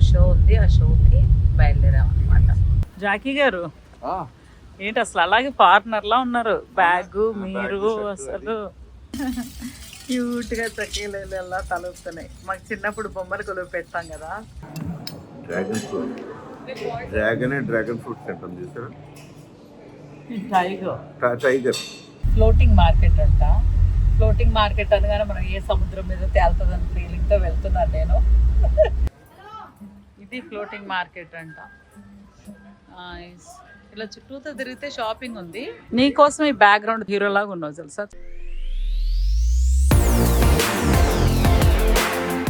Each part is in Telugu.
షో ఉంది, ఆ షోకి బయలుదేరాం అనమాట. జాకీ గారు ఏంటి అసలు అలాగే పార్ట్నర్లా ఉన్నారు, బ్యాగ్ మీరు అసలు క్యూట్గా చక్కీలు ఎలా తలుపుతున్నాయి. మాకు చిన్నప్పుడు బొమ్మలు కొలువు పెడతాం కదా. Dragon fruit, dragon fruit centre చూసారా? టైగర్ ఫ్లోటింగ్ మార్కెట్ అంట. ఫ్లోటింగ్ మార్కెట్ అనగానే మనం ఏ సముద్రం మీద తేలుతుందని ఫీలింగ్తో వెళ్తున్నాను నేను. ఇది ఫ్లోటింగ్ మార్కెట్ అంట. ఇలా చుట్టూతో తిరిగితే షాపింగ్ ఉంది. నీకోసం ఈ బ్యాక్గ్రౌండ్ హీరో లాగా ఉన్నావు తెలుసా.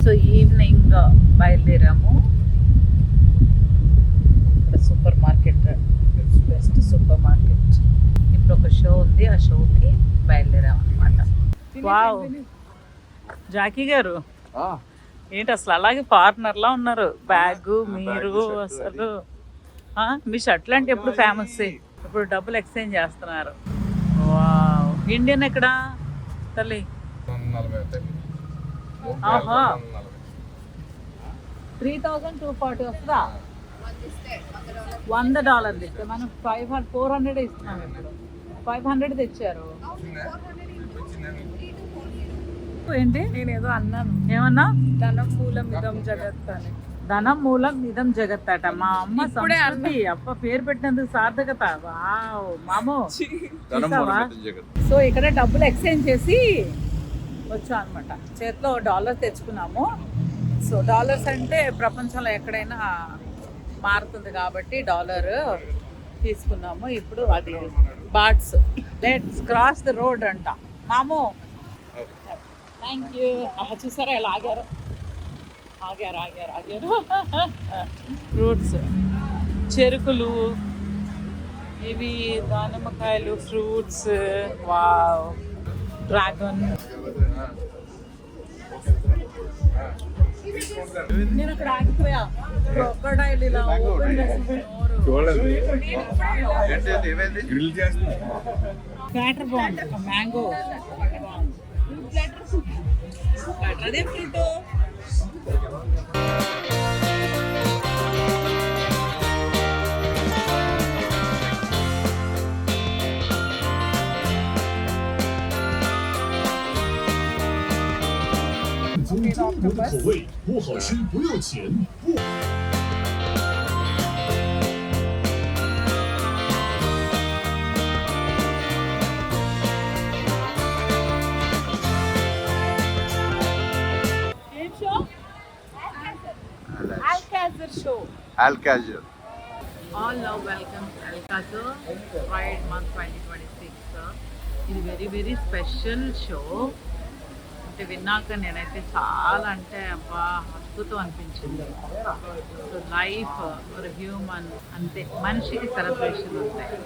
సో ఈవినింగ్ బయలుదేరాము. Super market, best super market. ఇప్పుడు ఒక షో ఉంది, ఆ షోకి బయలుదేరాం అనమాట. వావ్, జాకీ గారు ఏంటి అసలు అలాగే పార్ట్నర్లా ఉన్నారు, బ్యాగ్ మీరు అసలు. మీ షర్ట్లు అంటే ఎప్పుడు ఫేమస్, ఇప్పుడు డబ్బులు ఎక్స్చేంజ్ చేస్తున్నారు. వావ్, ఇండియన్ ఎక్కడ తల్లి? ఆహా, 3240 వస్తుందా? $100 ఇస్తే మనం 400 ఇస్తున్నాం. ఇప్పుడు 500 తెచ్చారు. ఏంటి నేనేదో అన్నాను, ఏమన్నా? ధనం మూలం ఇదం జగత్ అని. ధనం మూలం ఇదం జగత్ అట. మా అమ్మ సంస్కృతి అప్ప పేరు పెట్టినందుకు సార్థకత. వావ్ మామో. సో ఇక్కడ డబ్బులు ఎక్స్చేంజ్ చేసి వచ్చాం అనమాట. చేతిలో డాలర్ తెచ్చుకున్నాము. సో డాలర్స్ అంటే ప్రపంచంలో ఎక్కడైనా మారుతుంది కాబట్టి డాలర్ తీసుకున్నాము. ఇప్పుడు అది బాట్స్. లెట్స్ క్రాస్ ద రోడ్ అంట మామో. Thank you. చూసారా ఇలా ఆగారు. ఫ్రూట్స్, చెరుకులు, ఇవి దానిమ్మకాయలు, ఫ్రూట్స్. Wow, dragon. నేను అక్కడ ఆగిపోయా. క్రొకోడైల్ ఇలా ఓపెన్ ప్లాటర్ బాగుంది. మ్యాంగో ప్లాటర్, అదే ఫ్రూట్.不的口味，不好吃不要钱。Alcazar. All love welcome Alcazar Pride Month 2026. ఇది వెరీ స్పెషల్ షో. అంటే విన్నాక నేనైతే చాలా అంటే అబ్బా అద్భుతం అనిపించింది. సో లైఫ్ ఒక హ్యూమన్ అంతే, మనిషికి సెలబ్రేషన్ ఉంటాయి.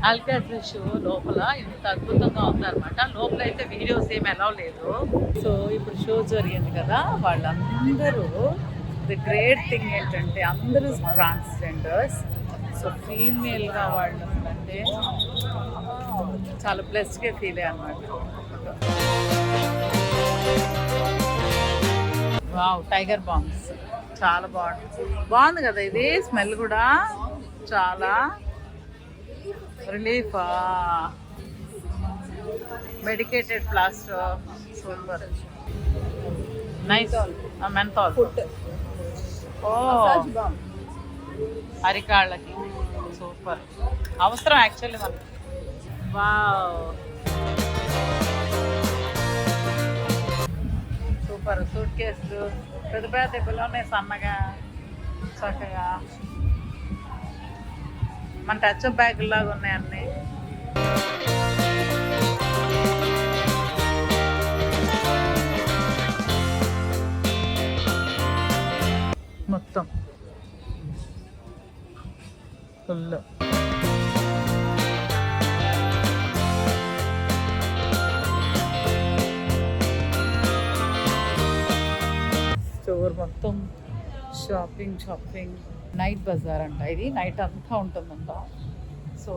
ఆల్కాజర్ షో లోపల ఇంత అద్భుతంగా ఉందన్నమాట. లోపల అయితే వీడియోస్ ఏమి ఎలా లేదు. సో ఇప్పుడు షో జరిగింది కదా, వాళ్ళందరూ ది గ్రేట్ థింగ్ ఏంటంటే అందరూ ట్రాన్స్జెండర్స్. సో ఫీమేల్గా వాళ్ళు అంటే చాలా ప్లస్గా ఫీల్ అయ్యా అనమాట. వావ్, టైగర్ బాంబ్స్ చాలా బాగుంది కదా. ఇది స్మెల్ కూడా చాలా relief. Medicated plaster, super nice. Menthol food, ఓ అరికాళ్ళకి సూపర్ అవసరం యాక్చువల్లీ మనకి. Wow super. సూట్ కేసులు పెద్ద పెద్దలు ఉన్నాయి, సన్నగా చక్కగా మన టచ్ బ్యాగ్ లాగా ఉన్నాయి అన్నీ. మొత్తం ఫుల్. స్టోర్ మొత్తం షాపింగ్. నైట్ బజార్ అంట ఇది, నైట్ అంతా ఉంటుందంట. సో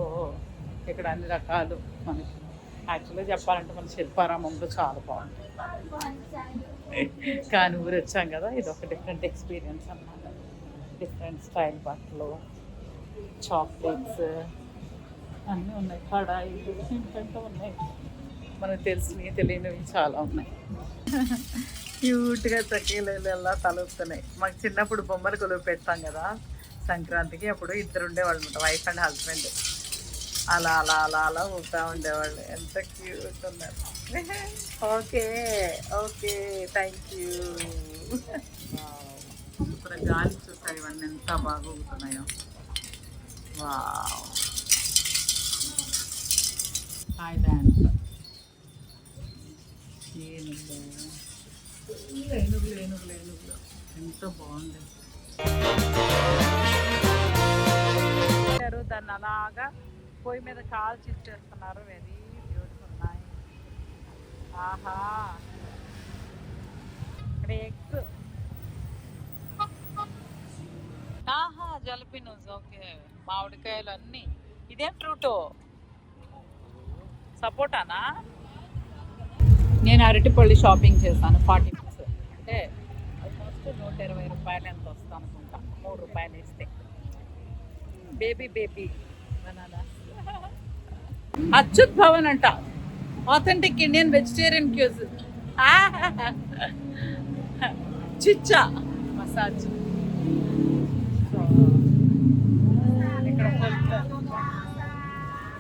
ఇక్కడ అన్ని రకాలు మనకి యాక్చువల్గా చెప్పాలంటే మన శిల్పారామంలో చాలా బాగుంటుంది. కానీ ఊరు వచ్చాం కదా ఇది ఒక డిఫరెంట్ ఎక్స్పీరియన్స్ అన్నమాట. డిఫరెంట్ స్టైల్ బట్టలు, చాక్లెట్స్ అన్నీ ఉన్నాయి, కడాయిలు ఇంకంతా ఉన్నాయి, మనకు తెలిసినవి తెలియనివి చాలా ఉన్నాయి. క్యూట్గా చక్కీలు ఎలా తలుపుతున్నాయి. మాకు చిన్నప్పుడు బొమ్మలు కొలువు పెడతాం కదా సంక్రాంతికి, అప్పుడు ఇద్దరు ఉండేవాళ్ళు అనమాట, వైఫ్ అండ్ హస్బెండ్. అలా అలా అలా అలా ఊపుతూ ఉండేవాళ్ళు. ఎంత క్యూట్ ఉన్నారు. Okay okay thank you. ఇప్పుడు గాలి చూస్తారు ఇవన్నీ ఎంత బాగా ఊగుతున్నాయో. వావ్, థాయిలాండ్ ఏనుగులు ఏనుగులు ఏనుగులు ఎంతో బాగుంది. దాన్ని అలాగా పొయ్యి మీద కాల్చి ఇచ్చేస్తున్నారు. Very beautiful nice. ఆహా, ఇక్కడ ఎగ్స్. ఆహా, జలపినోస్. ఓకే, మామిడికాయలు అన్నీ. ఇదేం ఫ్రూటో? సపోటానా? నేను అరటిపళ్ళు షాపింగ్ చేశాను 40 రూపీస్, అంటే ఆల్మోస్ట్ 120 రూపాయలు ఎంత వస్తుంది అనుకుంటా, 3 రూపాయలు వేస్తే. Baby baby banana. Achyut Bhavan అంట, ఆథెంటిక్ ఇండియన్ వెజిటేరియన్ క్యూజ్. చిచ్చా మసాజ్.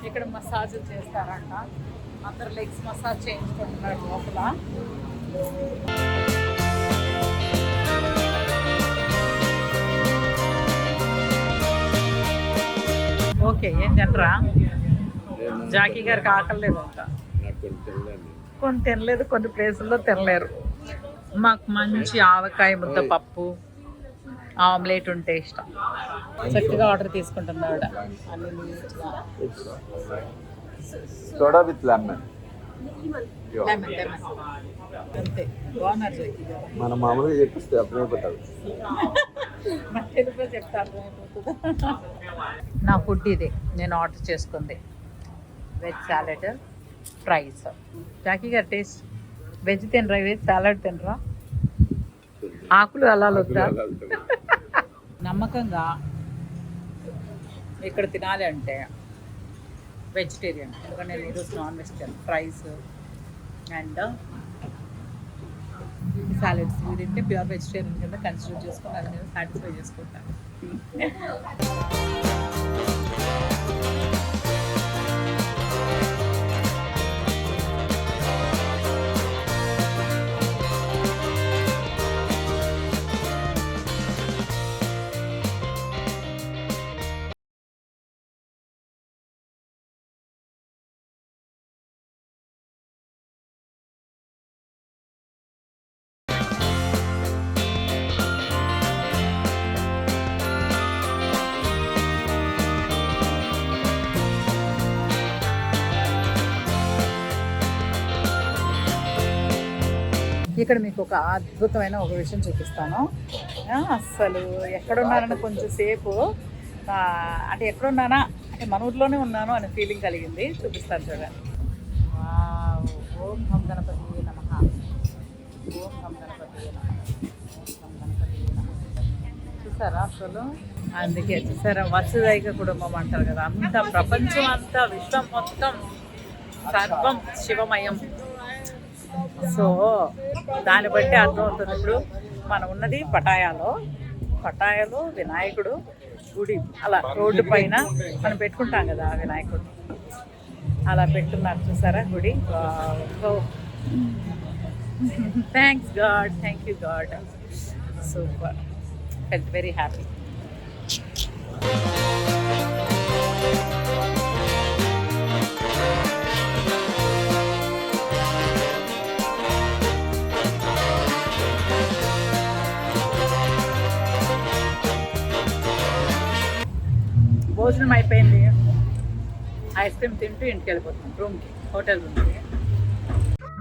ఇక్కడ మసాజ్ చేస్తారంట, అందరు లెగ్స్ మసాజ్ చేయించుకుంటున్నారు లోపల. ఓకే, ఏం తినరా? జాకీ గారికి ఆకలి లేదంట, కొన్ని తినలేదు, కొన్ని ప్లేసుల్లో తినలేరు. మాకు మంచి ఆవకాయ ముద్ద పప్పు, ఆమ్లెట్ ఉంటే ఇష్టం. చక్కగా ఆర్డర్ తీసుకుంటుంది ఆవిడ అన్ని నీట్గా. Soda with lemon. అంతే, బాగున్నారు జాకీ గారు. మన మామూలుగా చెప్పిస్తే అర్థమైపోతుంది. మన తెలుగులో చెప్తే అర్థమైపోతుంది. నా ఫుడ్ ఇది, నేను ఆర్డర్ చేసుకుంది వెజ్ సాలెడ్ ఫ్రైస్. జాకీ గారు టేస్ట్. వెజ్ తినరా, వెజ్ సాలెడ్ తినరా? ఆకులు అలా వద్దా? నమ్మకంగా ఇక్కడ తినాలి అంటే వెజిటేరియన్, ఎందుకంటే నేను ఈరోజు non vegetarian. Fries and salads ఇవి తింటే ప్యూర్ వెజిటేరియన్ కింద కన్సిడర్ చేసుకొని అది నేను సాటిస్ఫై చేసుకుంటాను. ఇక్కడ మీకు ఒక అద్భుతమైన ఒక విషయం చూపిస్తాను. అస్సలు ఎక్కడున్నానని కొంచెం సేపు అంటే ఎక్కడున్నానా అంటే మన ఊర్లోనే ఉన్నాను అనే ఫీలింగ్ కలిగింది. చూపిస్తాను చూడండి. ఓం హం గణపతి నమః, ఓం హం గణపతి నమః, ఓం హం గణపతి నమః. చూసారా అసలు? అందుకే చూసారా, వసుదైక కుటుంబం అంటారు కదా, అంత ప్రపంచం అంతా, విశ్వం మొత్తం సర్వం శివమయం. సో దాన్ని బట్టి అర్థమవుతుంది. ఇప్పుడు మనం ఉన్నది పటాయాలో వినాయకుడు గుడి, అలా రోడ్డు పైన మనం పెట్టుకుంటాం కదా వినాయకుడు, అలా పెట్టున్నారు చూసారా గుడి. Thanks God, thank you God, super, felt very happy. భోజనం అయిపోయింది, ఐస్ క్రీమ్ తింటూ ఇంటికి వెళ్ళిపోతున్నాం రూమ్కి, హోటల్ రూమ్కి.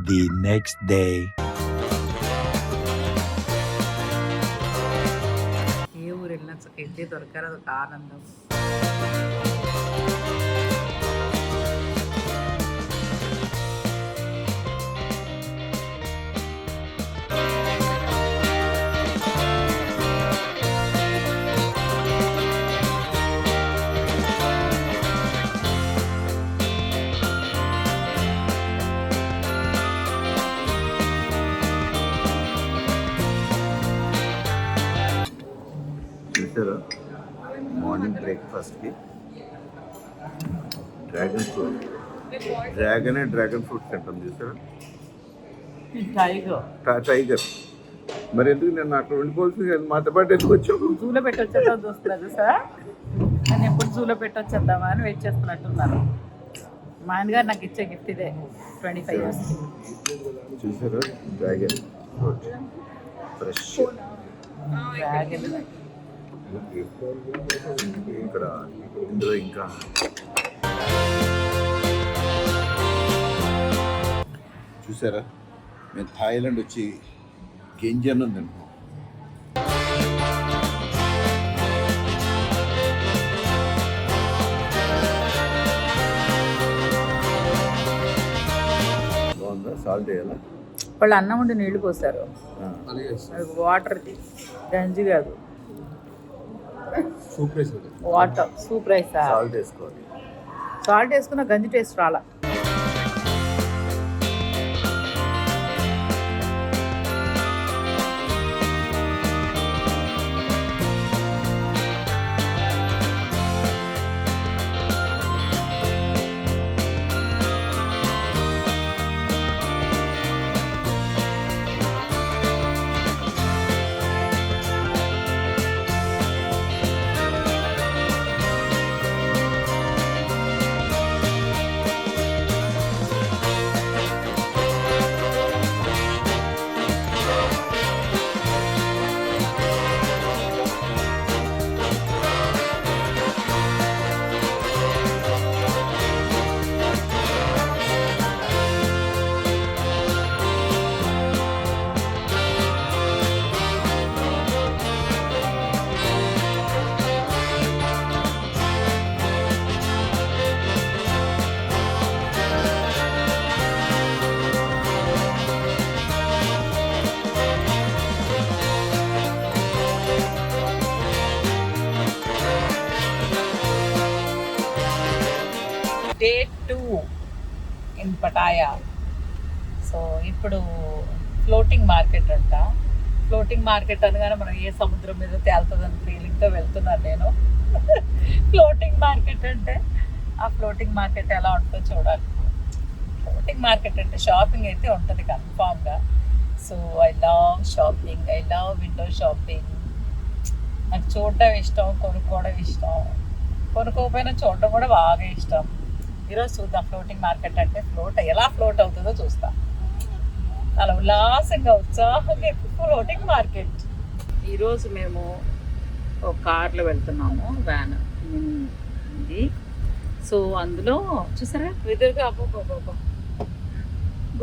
The next day. ఏ ఊరు వెళ్ళినా ఇడ్లీ దొరకారు, అదొక ఆనందం. చూసారా మార్నింగ్ బ్రేక్ఫాస్ట్కి డ్రాగన్ ఫ్రూట్ డ్రాగన్ ఫ్రూట్ తింటాం చూసారా టైగర్. మరి ఎందుకు నేను అక్కడ ఉండిపోవాల్సింది మాతో పాటు ఎందుకు వచ్చావు? జూలో పెట్టొచ్చేద్దాం చూస్తున్నారు సార్. నేను ఎప్పుడు జూలో పెట్టొచ్చేద్దామా అని వెయిట్ చేస్తున్నట్టున్నాను. మా ఆయనగారు నాకు ఇచ్చే గిఫ్ట్ ఇదే 25 years. చూసారా డ్రాగన్ ఫ్రూట్ ఫ్రెష్. డ్రాగన్ ఇక్కడ ఇందులో ఇంకా చూసారా మేము థాయిలాండ్ వచ్చి గింజను తింటాం. బాగుందా? సాల్ట్ వేయాలా? వాళ్ళు అన్నం ఉండి నీళ్లు పోసారు. వాటర్ గంజి కాదు, వాటర్ సూప్ రైస్. సాల్ట్ వేసుకోవాలి. సాల్ట్ వేసుకున్న గంజి టేస్ట్ రాలా. Day 2 in Pattaya. సో ఇప్పుడు ఫ్లోటింగ్ మార్కెట్ అంట. ఫ్లోటింగ్ మార్కెట్ అనగానే మనం ఏ సముద్రం మీద తేలుతుందని ఫీలింగ్తో వెళ్తున్నాను నేను. ఫ్లోటింగ్ మార్కెట్ అంటే ఆ ఫ్లోటింగ్ మార్కెట్ ఎలా ఉంటుందో చూడాలి. ఫ్లోటింగ్ మార్కెట్ అంటే షాపింగ్ అయితే ఉంటుంది కన్ఫామ్గా. So I love shopping, I love window shopping. నాకు చూడడం ఇష్టం, కొనుక్కోవడం ఇష్టం, కొనుక్కోకపోయినా చూడడం కూడా బాగా ఇష్టం. ఈరోజు చూద్దాం ఫ్లోటింగ్ మార్కెట్ అంటే ఎలా ఫ్లోట్ అవుతుందో చూస్తాం. అలా ఉల్లాసంగా ఉత్సాహంగా ఫ్లోటింగ్ మార్కెట్. ఈరోజు మేము ఒక కార్లో వెళ్తున్నాము, వ్యాన్ ఇది. సో అందులో చూసారా ఎదురుగా అబ్బో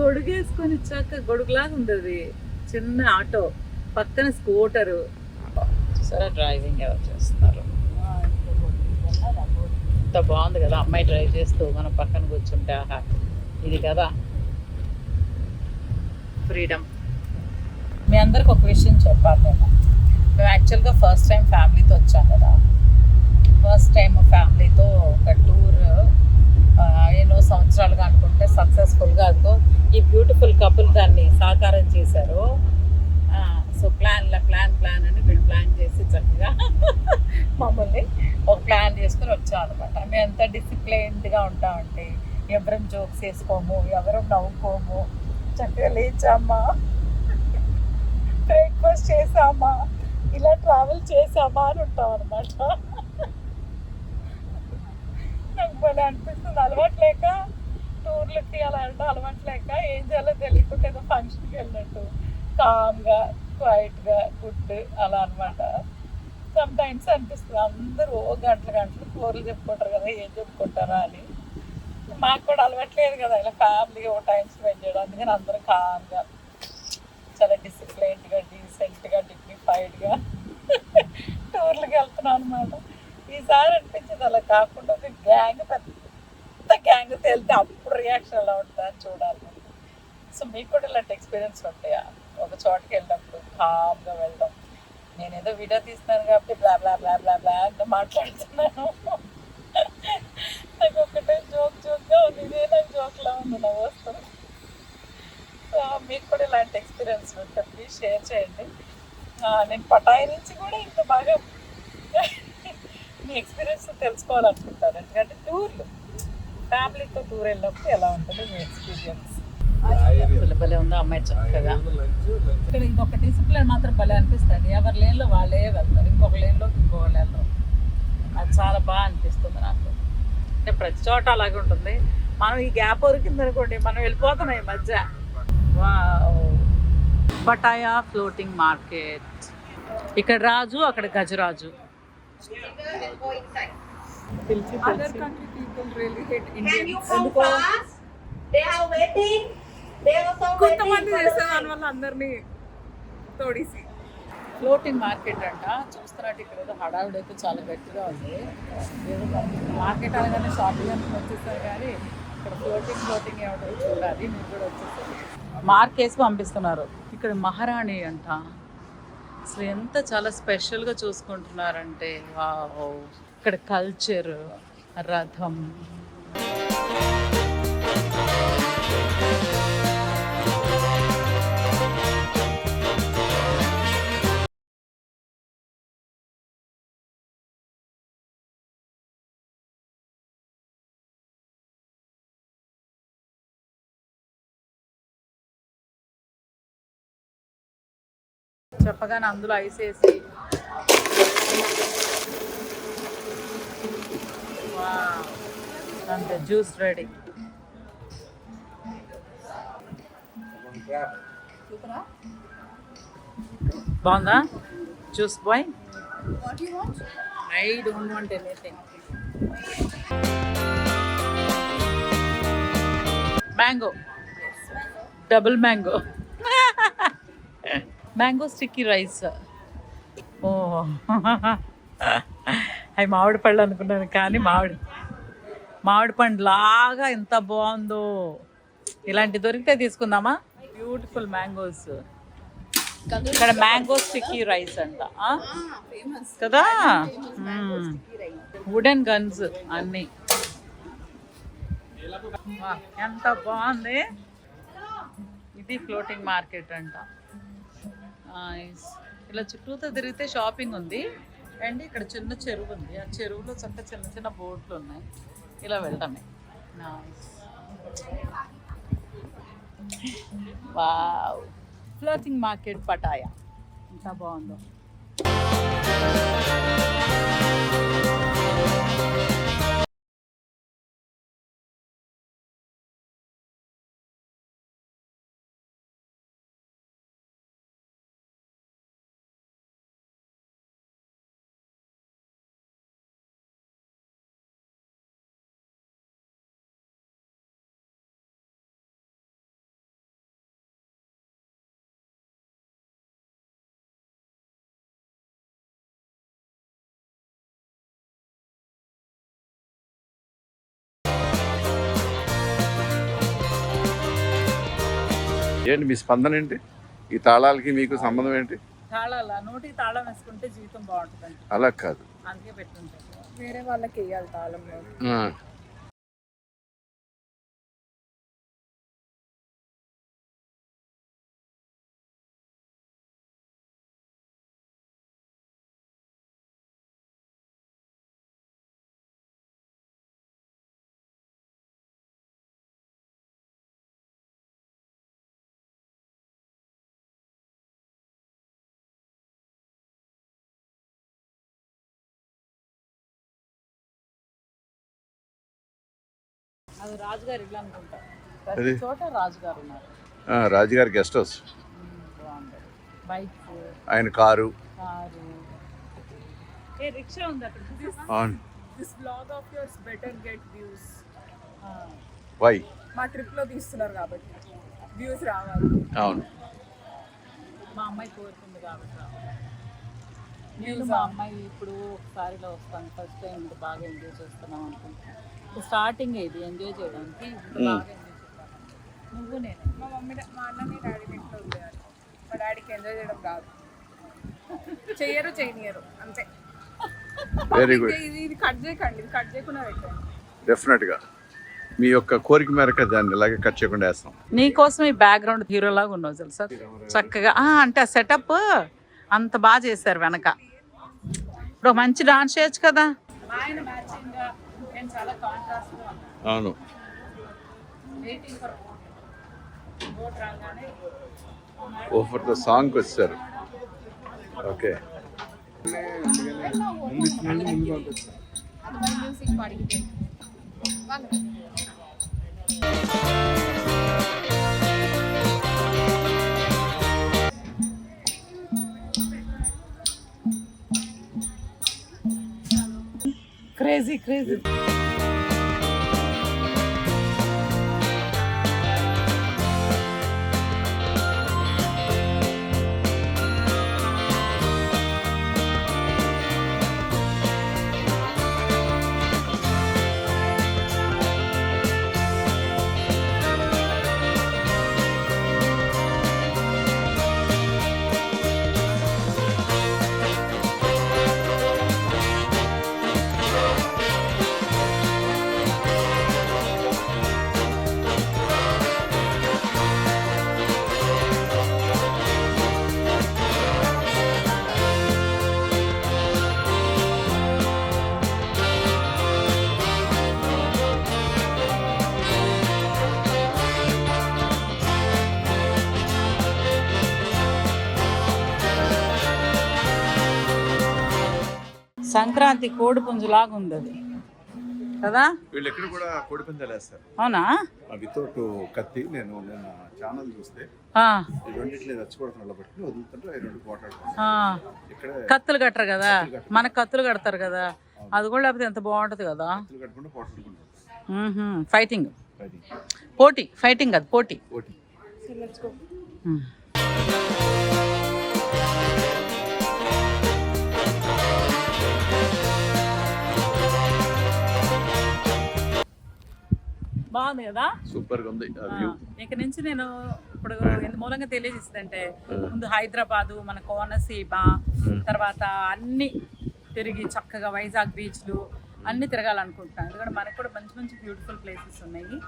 గొడుగు వేసుకొని ఇచ్చాక గొడుగులాగా ఉండదు, చిన్న ఆటో పక్కన స్కూటరు. చూసారా డ్రైవింగ్ ఎవరు చేస్తున్నారు? ఎంత బాగుంది కదా, అమ్మాయి డ్రైవ్ చేస్తూ మనం పక్కన కూర్చుంటే. ఆహా, ఇది కదా ఫ్రీడమ్. మీ అందరికి ఒక విషయం చెప్పాలి. మేము యాక్చువల్గా ఫస్ట్ టైం ఫ్యామిలీతో వచ్చాం కదా. ఫస్ట్ టైం ఫ్యామిలీతో ఒక టూర్ ఎన్నో సంవత్సరాలుగా అనుకుంటే సక్సెస్ఫుల్గా అదిగో ఈ బ్యూటిఫుల్ కపుల్ దాన్ని సాకారం చేశారు. సో ప్లాన్ అని వీళ్ళు ప్లాన్ చేసి చక్కగా మమ్మల్ని ఒక ప్లాన్ చేసుకుని వచ్చాం అనమాట. మేము ఎంత డిసిప్లైన్డ్గా ఉంటామంటే ఎవరం జోక్స్ వేసుకోము, ఎవరం నవ్వుకోము, చక్కగా లేచామా, బ్రేక్ఫాస్ట్ చేసామా, ఇలా ట్రావెల్ చేసామా అని ఉంటాం అనమాట. నాకు భలే అనిపిస్తుంది. అలవాటు లేక టూర్లకి అలా వెళ్ళడం అలవాటు లేక ఏం చేయాలో తెలియకుండా ఏదో ఫంక్షన్కి వెళ్ళినట్టు కామ్గా క్వైట్గా గుడ్ అలా అనమాట. సమ్ టైమ్స్ అనిపిస్తుంది అందరూ గంటలు కూరలు చెప్పుకుంటారు కదా, ఏం చెప్పుకుంటారా అని. మాకు కూడా అలవాట్లేదు కదా ఇలా ఫ్యామిలీగా ఓ టైం స్పెండ్ చేయడం. అందుకని అందరూ కామ్గా చాలా డిసిప్లైన్డ్గా డీసెంట్గా డిగ్నిఫైడ్గా టూర్లకు వెళ్తున్నాం అనమాట. ఈసారి అనిపించింది అలా కాకుండా ఒక గ్యాంగ్, పెద్ద గ్యాంగ్ తేలితే అప్పుడు రియాక్షన్ ఎలా ఉంటుందని చూడాలి. సో మీకు కూడా ఇలాంటి ఎక్స్పీరియన్స్ ఉంటాయా? ఒక చోటుకి వెళ్ళినప్పుడు కామ్గా వెళ్దాం. నేనేదో వీడియో తీస్తున్నాను కాబట్టి బ్లా బ్లా బ్లా బ్లా బ్లా అంతా మాట్లాడుతున్నాను. నాకు ఒకటే జోక్గా ఉంది, ఇదే నాకు జోక్లా ఉంది, నాకు వస్తుంది. సో మీకు కూడా ఇలాంటి ఎక్స్పీరియన్స్ ఉంటే ప్లీజ్ షేర్ చేయండి. నేను పటాయి నుంచి కూడా ఇంత బాగా మీ ఎక్స్పీరియన్స్ తెలుసుకోవాలనుకుంటాను, ఎందుకంటే టూర్లు ఫ్యామిలీతో టూర్ వెళ్ళినప్పుడు ఎలా ఉంటుంది మీ ఎక్స్పీరియన్స్. భలే ఉందా అమ్మాయి చక్కగా. ఇక్కడ ఇంకొక డిసిప్లిన్ మాత్రం భలే అనిపిస్తుంది, ఎవరి లేన్లో వాళ్ళే వెళ్తారు, ఇంకొక లేన్లోకి ఇంకొక లేన్లో. అది చాలా బాగా అనిపిస్తుంది నాకు. అంటే ప్రతి చోట అలాగే ఉంటుంది. మనం ఈ గ్యాప్ వరికింది అనుకోండి, మనం వెళ్ళిపోతున్నాం ఈ మధ్య. Pattaya floating market. ఇక్కడ రాజు, అక్కడ Gajaraju. Other country people really hate Indians. ఎందుకో కొంతమంది చేసే దాని వల్ల అందరినీ తోడేసి. ఫ్లోటింగ్ మార్కెట్ అంట. చూస్తున్నట్టు ఇక్కడ ఏదో హడావిడి అయితే చాలా గట్టిగా ఉంది. ఏదో మార్కెట్ అనగానే షాపింగ్ అని వచ్చేస్తారు, కానీ ఇక్కడ ఫ్లోటింగ్ ఏమిటో చూడాలి. మీరు కూడా వచ్చేసారు. మార్క్ వేసి పంపిస్తున్నారు. ఇక్కడ మహారాణి అంట. అసలు ఎంత చాలా స్పెషల్గా చూసుకుంటున్నారంటే, వావ్. ఇక్కడ కల్చర్, రథం. చెప్పగానే అందులో ఐస్ వేసి, అంతే జ్యూస్ రెడీ. బాగుందా juice boy? I don't want anything. Mango, double mango. Mango sticky rice. ఓ అవి మామిడి పళ్ళు అనుకున్నాను, కానీ మామిడి పండు లాగా ఎంత బాగుందో. ఇలాంటి దొరికితే తీసుకుందామా? Beautiful mangoes. ఇక్కడ మ్యాంగో స్టిక్కీ రైస్ అంట కదా. వుడెన్ గన్స్ అన్నీ. ఎంత బాగుంది. ఇది ఫ్లోటింగ్ మార్కెట్ అంట. ఇలా చుట్టూతో తిరిగితే షాపింగ్ ఉంది, అండ్ ఇక్కడ చిన్న చెరువు ఉంది. ఆ చెరువులో చక్కగా చిన్న చిన్న బోట్లు ఉన్నాయి. ఇలా వెళ్ళటమే. వావ్, ఫ్లోటింగ్ మార్కెట్ పటాయా ఎంత బాగుందో. ఏంటి మీ స్పందన ఏంటి? ఈ తాళాలకి మీకు సంబంధం ఏంటి? తాళాల నోటికి తాళం వేసుకుంటే జీవితం బాగుంటుందండి. అలా కాదు, అందుకే పెట్టుంటారు. వేరే వాళ్ళకి వేయాలి తాళంలో. అది రాజుగారి ఇల్లు అనుకుంటా. ప్రతి చోట రాజుగారు ఉన్నారు. రాజుగారి గెస్ట్ హౌస్. బాగుంటుంది. బైక్, ఆయన కారు. ఏ రిక్షా ఉంది అక్కడ. This vlog of yours better get views. Why? మా ట్రిప్ లో తీస్తున్నారు కాబట్టి వ్యూస్ రావాలి. అవును, మా అమ్మాయి కోరుకుంది కాబట్టి. నేను మా అమ్మాయి ఇప్పుడు ఒకసారిలో వస్తాను. ఫస్ట్ టైం ఇంత బాగా ఎంజాయ్ చేస్తున్నాం అనుకుంటున్నాను. స్టార్టింగ్ ఇది ఎంజాయ్ చేయడానికి బాగా ఎంజాయ్ చేస్తాను. నువ్వు నేను. మా అన్నని డాడీ ఇంట్లో వదిలేయాలి. మా డాడీకి ఎంజాయ్ చేయడం రాదు. చేయనియరు అంతే. Very good. ఇది కట్ చేయకండి, ఇది కట్ చేయకుండా పెట్టండి. డెఫినెట్గా మీ యొక్క కోరిక మేరకు దాన్ని ఇలాగే కట్ చేయకుండా వేస్తాం. నీకోసం ఈ బ్యాక్గ్రౌండ్ హీరో లాగా ఉన్నావు తెలుసా చక్కగా. అంటే ఆ సెటప్ అంత బాగా చేశారు వెనక. ఇప్పుడు మంచి డాన్స్ చేయొచ్చు కదా. ఆయన మ్యాచింగ్ నేను చాలా కాంట్రాస్ట్ గా ఉన్నాను. అవును. వెయిటింగ్ ఫర్ బోట్ రాగానే ఓ ఫర్ ద సాంగ్ వచ్చారు. ఓకే. మ్యూజిక్ పాడితే క్రేజీ క్రేజీ. సంక్రాంతి కోడి పుంజులాగా ఉంది అది కదా. వీళ్ళు ఎక్కడ కూడా కోడి పందాలు వేస్తారు. అవునా? వితౌట్ కత్తి. నేను ఛానల్ చూస్తే రెండిట్లో చచ్చిపోతున్నా పెట్టుకుని వదులుతుంటే రెండు పోటాడుకుంటారు. ఇక్కడ కత్తులు కట్టరు కదా, మనకు కత్తులు కడతారు కదా, అది కూడా లేకపోతే ఎంత బాగుంటది కదా. కట్టుకుంటే పోటాడుకుంటారు. ఫైటింగ్ పోటీ, ఫైటింగ్ అది పోటీ. బాగుంది కదా, సూపర్ గా ఉంది. ఇక నుంచి నేను ఇప్పుడు ఎంత మూలంగా తెలియజేస్తుందంటే, ముందు హైదరాబాదు, మన కోనసీమ, తర్వాత అన్ని తిరిగి చక్కగా వైజాగ్ బీచ్లు అన్ని తిరగాలనుకుంటున్నాను. ఎందుకంటే మనకు కూడా మంచి మంచి బ్యూటిఫుల్ ప్లేసెస్ ఉన్నాయి.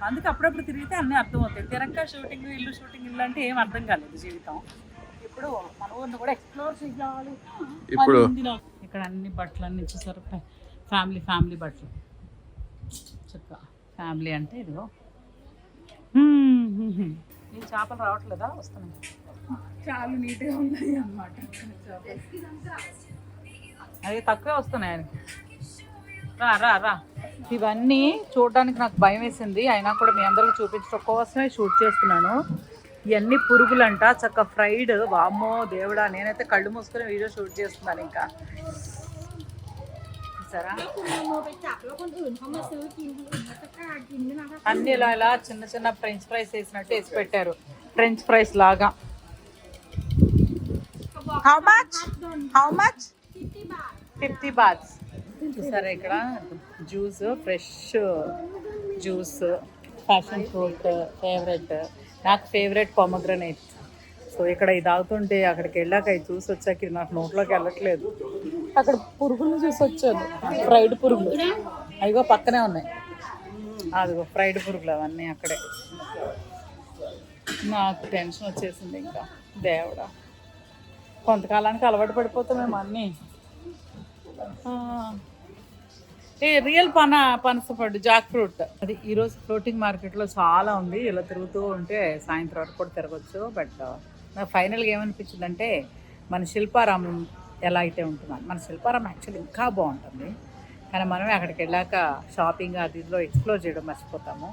అందుకే అప్పుడప్పుడు తిరిగితే అన్నీ అర్థమవుతాయి. తిరక్క షూటింగ్ ఇల్లు అంటే ఏం అర్థం కాలేదు జీవితం. ఇప్పుడు మన ఊరిని కూడా ఎక్స్ప్లోర్ చేయాలి. ఇప్పుడు ఇక్కడ అన్ని బట్టలు అన్ని ఇచ్చేసారు. ఫ్యామిలీ బట్టలు చక్కగా. ఫ్యామిలీ అంటే ఇదిగో. ఈ చేపలు రావట్లేదా? వస్తున్నాయి. చాలా నీట్గా ఉన్నాయి అన్నమాట. అవి తక్కువే వస్తున్నాయి ఆయనకి. రా. ఇవన్నీ చూడడానికి నాకు భయం వేసింది, అయినా కూడా మీ అందరికి చూపించడం కోసమే షూట్ చేస్తున్నాను. ఇవన్నీ పురుగులంట, చక్క ఫ్రైడ్. వామ్మో దేవుడా, నేనైతే కళ్ళు మూసుకొని వీడియో షూట్ చేస్తున్నాను. ఇంకా సరే, అన్ని ఇలా చిన్న చిన్న ఫ్రెంచ్ ఫ్రైస్ వేసినట్టు వేసి పెట్టారు. ఫ్రెంచ్ ఫ్రైస్ లాగా. How much 50 baht. చూసారా ఇక్కడ juice, fresh juice, passion fruit favourite. నాకు ఫేవరెట్ పొమగ్రనేట్. సో ఇక్కడ ఇది తాగుతుంటే అక్కడికి వెళ్ళాక ఇది చూసి వచ్చాక నాకు నోట్లోకి వెళ్ళట్లేదు. అక్కడ పురుగులు చూసి వచ్చాను, ఫ్రైడ్ పురుగులు. అదిగో పక్కనే ఉన్నాయి, అదిగో ఫ్రైడ్ పురుగులు అవన్నీ అక్కడే. నాకు టెన్షన్ వచ్చేసింది. ఇంకా దేవుడా, కొంతకాలానికి అలవాటు పడిపోతామేమో అన్నీ. రియల్ పనసపండు, జాక్ ఫ్రూట్. అది ఈరోజు ఫ్లోటింగ్ మార్కెట్లో చాలా ఉంది. ఇలా తిరుగుతూ ఉంటే సాయంత్రం వరకు కూడా తిరగచ్చు. బట్ నాకు ఫైనల్గా ఏమనిపించిందంటే, మన శిల్పారామం ఎలా అయితే ఉంటుందో, మన శిల్పారామం యాక్చువల్లీ ఇంకా బాగుంటుంది. కానీ మనమే అక్కడికి వెళ్ళాక షాపింగ్ అది ఇదిలో ఎక్స్ప్లోర్ చేయడం మర్చిపోతాము.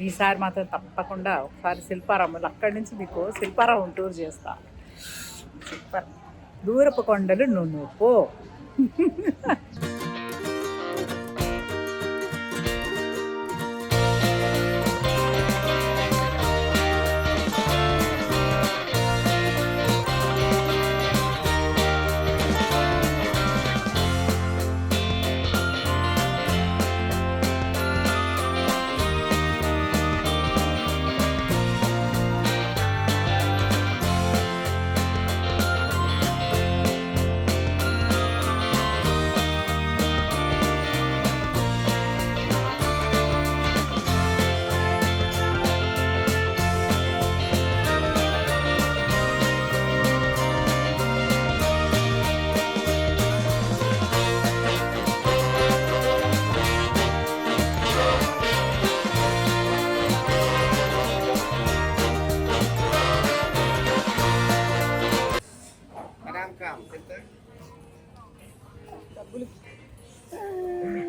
ఈసారి మాత్రం తప్పకుండా ఒకసారి శిల్పారామం, అక్కడి నుంచి మీకు శిల్పారామం టూర్ చేస్తా. సూపర్. దూరపు కొండలు నువ్వు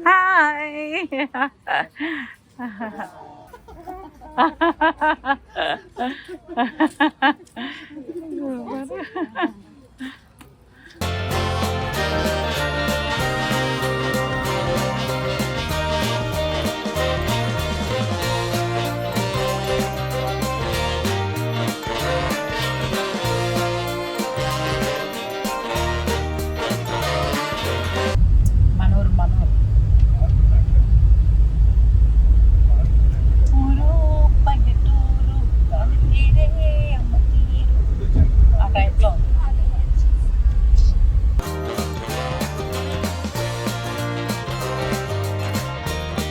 హాయ్